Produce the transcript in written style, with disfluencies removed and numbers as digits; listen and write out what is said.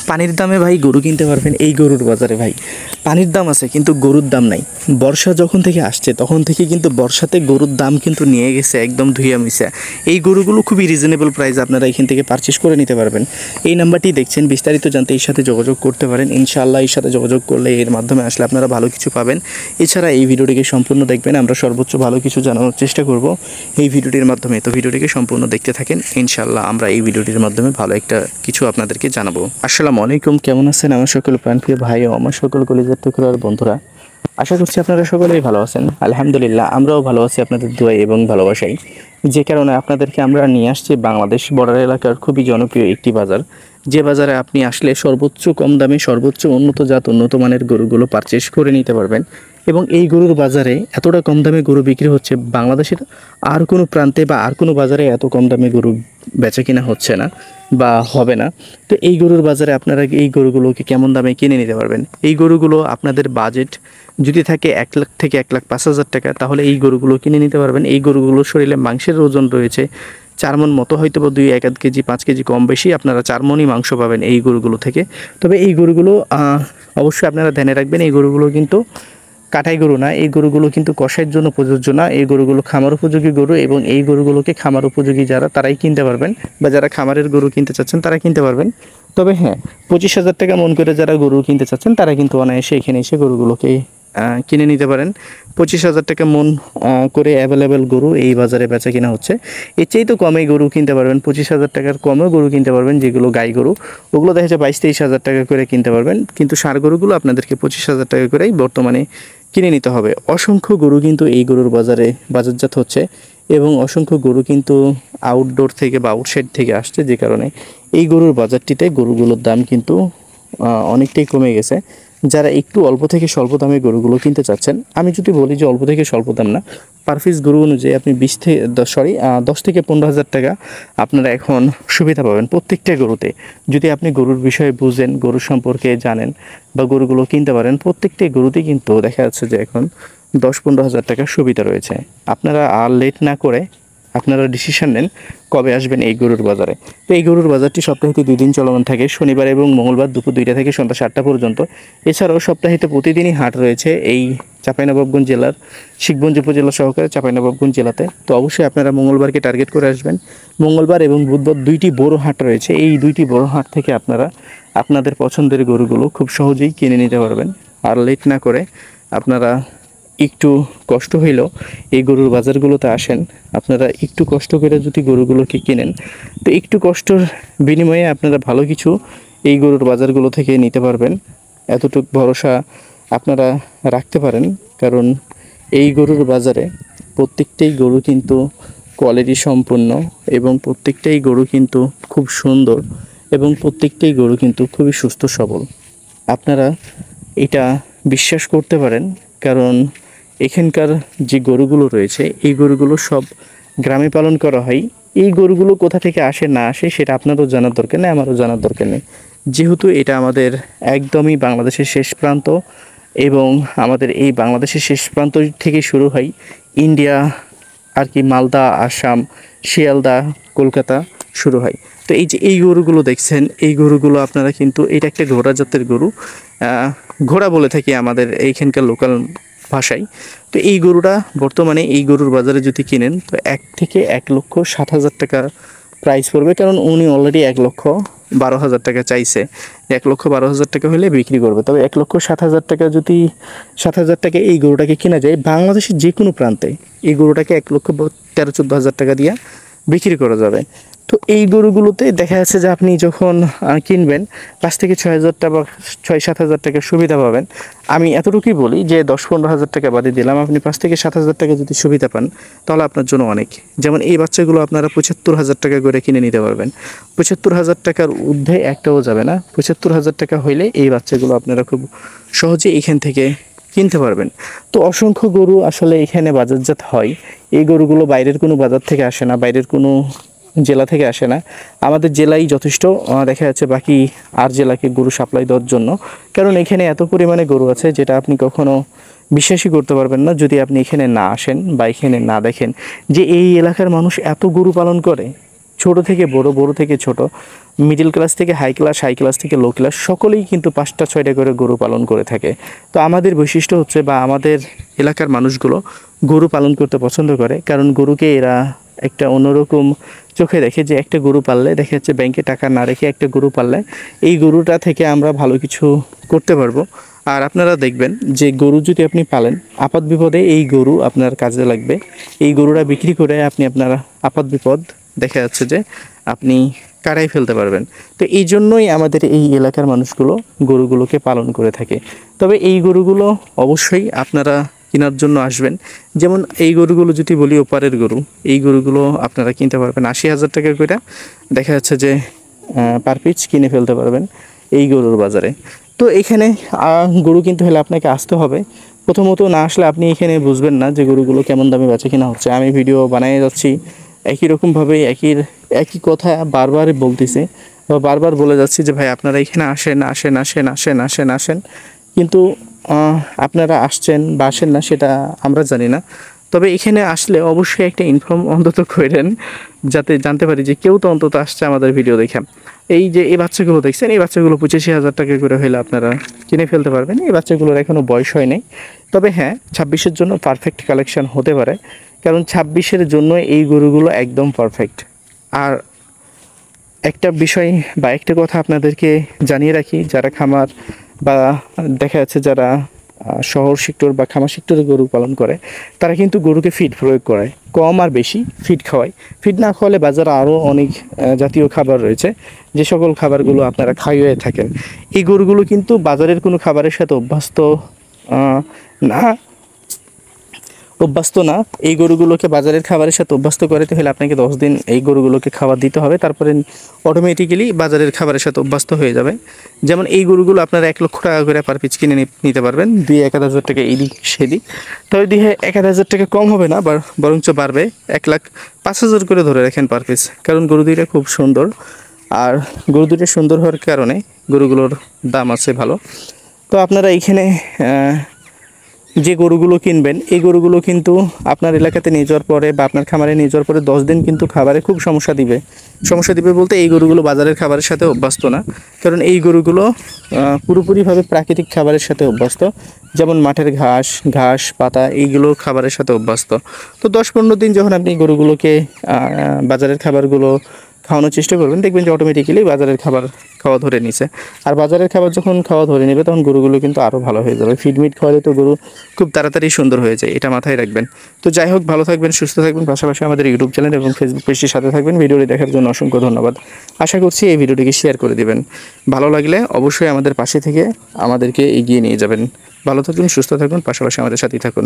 পানির দামে ভাই গরু কিনতে পারবেন এই গরুর বাজারে। ভাই পানির দাম আছে কিন্তু গরুর দাম নাই। বর্ষা যখন থেকে আসছে তখন থেকে কিন্তু বর্ষাতে গরুর দাম কিন্তু নিয়ে গেছে একদম ধুইয়া মিশা। এই গরুগুলো খুবই রিজনেবল প্রাইস আপনারা এখান থেকে পারচেস করে নিতে পারবেন। এই নাম্বারটি দেখছেন, বিস্তারিত জানতে এর সাথে যোগাযোগ করতে পারেন। ইনশাআল্লাহ এর সাথে যোগাযোগ করলে এর মাধ্যমে আসলে আপনারা ভালো কিছু পাবেন। এছাড়া এই ভিডিওটিকে সম্পূর্ণ দেখবেন, আমরা সর্বোচ্চ ভালো কিছু জানানোর চেষ্টা করব এই ভিডিওটির মাধ্যমে। তো ভিডিওটিকে সম্পূর্ণ দেখতে থাকেন, ইনশাআল্লাহ আমরা এই ভিডিওটির মাধ্যমে ভালো একটা কিছু আপনাদেরকে জানাবো। আসসালামু আলাইকুম, কেমন আছেন আমার সকল প্রাণপ্রিয় ভাই ও আমার সকল কলিজার টুকরার বন্ধুরা? আশা করছি আপনারা সকলেই ভালো আছেন। আলহামদুলিল্লাহ আমরাও ভালো আছি আপনাদের দোয়ায় এবং ভালোবাসাই। যে কারণে আপনাদেরকে আমরা নিয়ে আসছি বাংলাদেশ বর্ডার এলাকার খুবই জনপ্রিয় একটি বাজার, যে বাজারে আপনি আসলে সর্বোচ্চ কম দামে সর্বোচ্চ উন্নত জাত উন্নত মানের গরুগুলো পারচেস করে নিতে পারবেন। এবং এই গরুর বাজারে এতটা কম দামে গরু বিক্রি হচ্ছে, বাংলাদেশের আর কোনো প্রান্তে বা আর কোনো বাজারে এত কম দামে গরু বেচা কিনা হচ্ছে না বা হবে না। তো এই গরুর বাজারে আপনারা এই গরুগুলোকে কেমন দামে কিনে নিতে পারবেন। এই গরুগুলো আপনাদের বাজেট যদি থাকে 1 লাখ থেকে 1,05,000 টাকা, তাহলে এই গরুগুলো কিনে নিতে পারবেন। এই গরুগুলোর শরীরে মাংসের ওজন রয়েছে 4 মণ মতো, হয়তো বা 2-1 কেজি 5 কেজি কম বেশি আপনারা 4 মণই মাংস পাবেন এই গরুগুলো থেকে। তবে এই গরুগুলো অবশ্যই আপনারা ধ্যানে রাখবেন, এই গরুগুলো কিন্তু কাটাই গরু না, এই গরুগুলো কিন্তু কষাইয়ের জন্য প্রযোজ্য না। এই গরুগুলো খামার উপযোগী গরু এবং এই গরুগুলোকে খামার উপযোগী যারা তারাই কিনতে পারবেন, বা যারা খামারের গরু কিনতে চাচ্ছেন তারা কিনতে পারবেন। তবে হ্যাঁ, 25,000 টাকা মন করে যারা গরু কিনতে চাচ্ছেন তারা কিন্তু অনায়াসে এখানে এসে গরুগুলোকে কিনে নিতে পারেন। 25,000 টাকা মন করে অ্যাভেলেবেল গরু এই বাজারে বেচা কিনা হচ্ছে। এর চেয়ে তো কমে গরু কিনতে পারবেন, 25,000 টাকার কমেও গরু কিনতে পারবেন। যেগুলো গাই গরু ওগুলো দেখা যাচ্ছে 22-23,000 টাকা করে কিনতে পারবেন, কিন্তু ষাঁড় গরুগুলো আপনাদেরকে 25,000 টাকা করেই বর্তমানে কিনে নিতে হবে। অসংখ্য গরু কিন্তু এই গরুর বাজারে বাজারজাত হচ্ছে এবং অসংখ্য গরু কিন্তু আউটডোর থেকে বা আউটসাইড থেকে আসছে, যে কারণে এই গরুর বাজারটিতে গরুগুলোর দাম কিন্তু অনেকটাই কমে গেছে। যারা একটু অল্প থেকে স্বল্প দামে গরুগুলো কিনতে চাচ্ছেন, আমি যদি বলি যে অল্প থেকে স্বল্প দাম না, পার পিস গরু অনুযায়ী আপনি 10 থেকে 15,000 টাকা আপনারা এখন সুবিধা পাবেন প্রত্যেকটা গরুতে। যদি আপনি গরুর বিষয়ে বুঝেন, গরুর সম্পর্কে জানেন বা গরুগুলো কিনতে পারেন, প্রত্যেকটা গরুতেই কিন্তু দেখা যাচ্ছে যে এখন 10-15,000 টাকার সুবিধা রয়েছে। আপনারা আর লেট না করে আপনারা ডিসিশন নেন কবে আসবেন এই গরুর বাজারে। তো এই গরুর বাজারটি সপ্তাহে 2 দিন চলমান থাকে, শনিবার এবং মঙ্গলবার দুপুর 2টা থেকে সন্ধ্যা 7টা পর্যন্ত। এছাড়াও সপ্তাহে প্রতিদিনই হাট রয়েছে এই চাঁপাইনবাবগঞ্জ জেলার শিখগঞ্জ উপজেলা সহকারে চাঁপাইনবাবগঞ্জ জেলাতে। তো অবশ্যই আপনারা মঙ্গলবারকে টার্গেট করে আসবেন। মঙ্গলবার এবং বুধবার 2টি বড় হাট রয়েছে, এই 2টি বড় হাট থেকে আপনারা আপনাদের পছন্দের গরুগুলো খুব সহজেই কিনে নিতে পারবেন। আর লেট না করে আপনারা একটু কষ্ট হইলেও এই গরুর বাজারগুলোতে আসেন। আপনারা একটু কষ্ট করে যদি গরুগুলোকে কিনেন, তো একটু কষ্টর বিনিময়ে আপনারা ভালো কিছু এই গরুর বাজারগুলো থেকে নিতে পারবেন, এতটুকু ভরসা আপনারা রাখতে পারেন। কারণ এই গরুর বাজারে প্রত্যেকটাই গরু কিন্তু কোয়ালিটি সম্পন্ন এবং প্রত্যেকটাই গরু কিন্তু খুব সুন্দর এবং প্রত্যেকটাই গরু কিন্তু খুবই সুস্থ সবল। আপনারা এটা বিশ্বাস করতে পারেন, কারণ এখানকার যে গরুগুলো রয়েছে এই গরুগুলো সব গ্রামে পালন করা হয়। এই গরুগুলো কোথা থেকে আসে না আসে সেটা আপনারও জানার দরকার নেই, আমারও জানার দরকার নেই, যেহেতু এটা আমাদের একদমই বাংলাদেশের শেষ প্রান্ত এবং আমাদের এই বাংলাদেশের শেষ প্রান্ত থেকে শুরু হয় ইন্ডিয়া আর কি, মালদা, আসাম, শিয়ালদা, কলকাতা শুরু হয়। তো এই যে এই গরুগুলো দেখছেন, এই গরুগুলো আপনারা কিন্তু, এটা একটা ঘোড়া জাতের গরু, ঘোড়া বলে থাকি আমাদের এইখানকার লোকাল ভাষায়। তো এই গরুটা বর্তমানে এই গরুর বাজারে যদি কিনেন তো 1 থেকে 1,07,000 টাকা প্রাইস পড়বে, কারণ উনি অলরেডি 1,12,000 টাকা চাইছে। 1,12,000 টাকা হলে বিক্রি করবে। তবে 1,07,000 টাকা যদি 7,000 টাকা এই গরুটাকে কেনা যায় বাংলাদেশের যে কোনো প্রান্তে, এই গরুটাকে 1,13,14,000 টাকা দিয়ে বিক্রি করা যাবে। তো এই গরুগুলোতে দেখা যাচ্ছে যে আপনি যখন কিনবেন 5 থেকে 6,000 টাকা বা 6-7,000 টাকা সুবিধা পাবেন। আমি এতটুকুই বলি যে 10-15,000 টাকা বাদে দিলাম, আপনি 5 থেকে 7,000 টাকা যদি সুবিধা পান তাহলে আপনার জন্য অনেক। যেমন এই বাচ্চাগুলো আপনারা 75,000 টাকা করে কিনে নিতে পারবেন। 75,000 টাকার ঊর্ধ্বে একটাও যাবে না। 75,000 টাকা হইলে এই বাচ্চাগুলো আপনারা খুব সহজে এখান থেকে কিনতে পারবেন। তো অসংখ্য গরু আসলে এখানে বাজারজাত হয়। এই গরুগুলো বাইরের কোনো বাজার থেকে আসে না, বাইরের কোনো জেলা থেকে আসে না, আমাদের জেলাই যথেষ্ট দেখা যাচ্ছে বাকি আর জেলাকে গরু সাপ্লাই দেওয়ার জন্য। কারণ এখানে এত পরিমাণে গরু আছে যেটা আপনি কখনো বিশ্বাসই করতে পারবেন না যদি আপনি এখানে না আসেন বা এখানে না দেখেন যে এই এলাকার মানুষ এত গরু পালন করে, ছোট থেকে বড়, বড় থেকে ছোট। মিডল ক্লাস থেকে হাই ক্লাস থেকে লো ক্লাস সকলেই কিন্তু 5টা 6টা করে গরু পালন করে থাকে। তো আমাদের বৈশিষ্ট্য হচ্ছে বা আমাদের এলাকার মানুষগুলো গরু পালন করতে পছন্দ করে, কারণ গরুকে এরা একটা অন্যরকম চোখে দেখে, যে একটা গরু পাললে দেখা যাচ্ছে ব্যাংকে টাকা না রেখে একটা গরু পাললে এই গরুটা থেকে আমরা ভালো কিছু করতে পারবো। আর আপনারা দেখবেন যে গরু যদি আপনি পালেন, আপাত বিপদে এই গরু আপনার কাজে লাগবে। এই গরুটা বিক্রি করে আপনি আপনার আপাত বিপদ দেখা যাচ্ছে যে আপনি কাটাই ফেলতে পারবেন। তো এই জন্যই আমাদের এই এলাকার মানুষগুলো গরুগুলোকে পালন করে থাকে। তবে এই গরুগুলো অবশ্যই আপনারা কেনার জন্য আসবেন। যেমন এই গরুগুলো যদি বলি ওপারের গরু, এই গরুগুলো আপনারা কিনতে পারবেন 80,000 টাকা করে, দেখা যাচ্ছে যে পার পিস কিনে ফেলতে পারবেন এই গরুর বাজারে। তো এখানে গরু কিনতে হলে আপনাকে আসতে হবে। প্রথমত না আসলে আপনি এখানে বুঝবেন না যে গরুগুলো কেমন দামে বেচা কিনা হচ্ছে। আমি ভিডিও বানিয়ে যাচ্ছি একই রকমভাবে একই কথা বারবার বলতেছি বা বারবার বলে যাচ্ছি যে ভাই আপনারা এখানে আসেন আসেন আসেন আসেন আসেন আসেন, কিন্তু আপনারা আসছেন বা আসেন না সেটা আমরা জানি না। তবে এখানে আসলে অবশ্যই একটা ইনফর্ম অন্তত করেন, যাতে জানতে পারি যে কেউ তো অন্তত আসছে আমাদের ভিডিও দেখে। এই যে এই বাচ্চাগুলো দেখছেন, এই বাচ্চাগুলো 85,000 টাকা করে হলে আপনারা কিনে ফেলতে পারবেন। এই বাচ্চাগুলোর এখনও বয়স হয় নাই। তবে হ্যাঁ, 26-এর জন্য পারফেক্ট কালেকশন হতে পারে, কারণ 26-এর জন্য এই গরুগুলো একদম পারফেক্ট। আর একটা বিষয় বা একটা কথা আপনাদেরকে জানিয়ে রাখি, যারা খামার বা দেখা যাচ্ছে যারা শহর সেক্টর বা খামার সেক্টরে গরু পালন করে, তারা কিন্তু গরুকে ফিড প্রয়োগ করে, কম আর বেশি ফিড খাওয়ায়। ফিড না খাওয়ালে বাজারে আরও অনেক জাতীয় খাবার রয়েছে, যে সকল খাবারগুলো আপনারা খাইয়ে থাকেন। এই গরুগুলো কিন্তু বাজারের কোনো খাবারের সাথে অভ্যস্ত না এই গরুগুলোকে বাজারের খাবারের সাথে অভ্যস্ত করাতে হলে আপনাকে 10 দিন এই গরুগুলোকে খাবার দিতে হবে, তারপরে অটোমেটিক্যালি বাজারের খাবারের সাথে অভ্যস্ত হয়ে যাবে। যেমন এই গরুগুলো আপনারা 1 লক্ষ টাকা করে পার পিস কিনে নিতে পারবেন, 2-1,000 টাকা এদিক সেদিক। তবে 1,000 টাকা কম হবে না, বরঞ্চ বাড়বে। 1,05,000 করে ধরে রাখেন পার পিস, কারণ গরু দুইটা খুব সুন্দর। আর গরু দুইটা সুন্দর হওয়ার কারণে গরুগুলোর দাম আছে ভালো। তো আপনারা এইখানে যে গরুগুলো কিনবেন, এই গরুগুলো কিন্তু আপনার এলাকাতে নিয়ে যাওয়ার পরে বা আপনার খামারে নিয়ে যাওয়ার পরে 10 দিন কিন্তু খাবারে খুব সমস্যা দিবে বলতে এই গরুগুলো বাজারের খাবারের সাথে অভ্যস্ত না, কারণ এই গরুগুলো পুরোপুরিভাবে প্রাকৃতিক খাবারের সাথে অভ্যস্ত। যেমন মাঠের ঘাস পাতা এইগুলো খাবারের সাথে অভ্যস্ত। তো 10-15 দিন যখন আপনি গরুগুলোকে বাজারের খাবারগুলো খাওয়ানোর চেষ্টা করবেন, দেখবেন যে অটোমেটিক্যালি বাজারের খাবার খাওয়া ধরে নিছে। আর বাজারের খাবার যখন খাওয়া ধরে নেবে, তখন গরুগুলো কিন্তু আরও ভালো হয়ে যাবে। ফিডমিট খাওয়ালে তো গরু খুব তাড়াতাড়ি সুন্দর হয়ে যায়, এটা মাথায় রাখবেন। তো যাই হোক, ভালো থাকবেন, সুস্থ থাকবেন, পাশাপাশি আমাদের ইউটিউব চ্যানেল এবং ফেসবুক পেজটির সাথে থাকবেন। ভিডিওটি দেখার জন্য অসংখ্য ধন্যবাদ। আশা করছি এই ভিডিওটিকে শেয়ার করে দিবেন। ভালো লাগলে অবশ্যই আমাদের পাশে থেকে আমাদেরকে এগিয়ে নিয়ে যাবেন। ভালো থাকুন, সুস্থ থাকুন, পাশাপাশি আমাদের সাথেই থাকুন।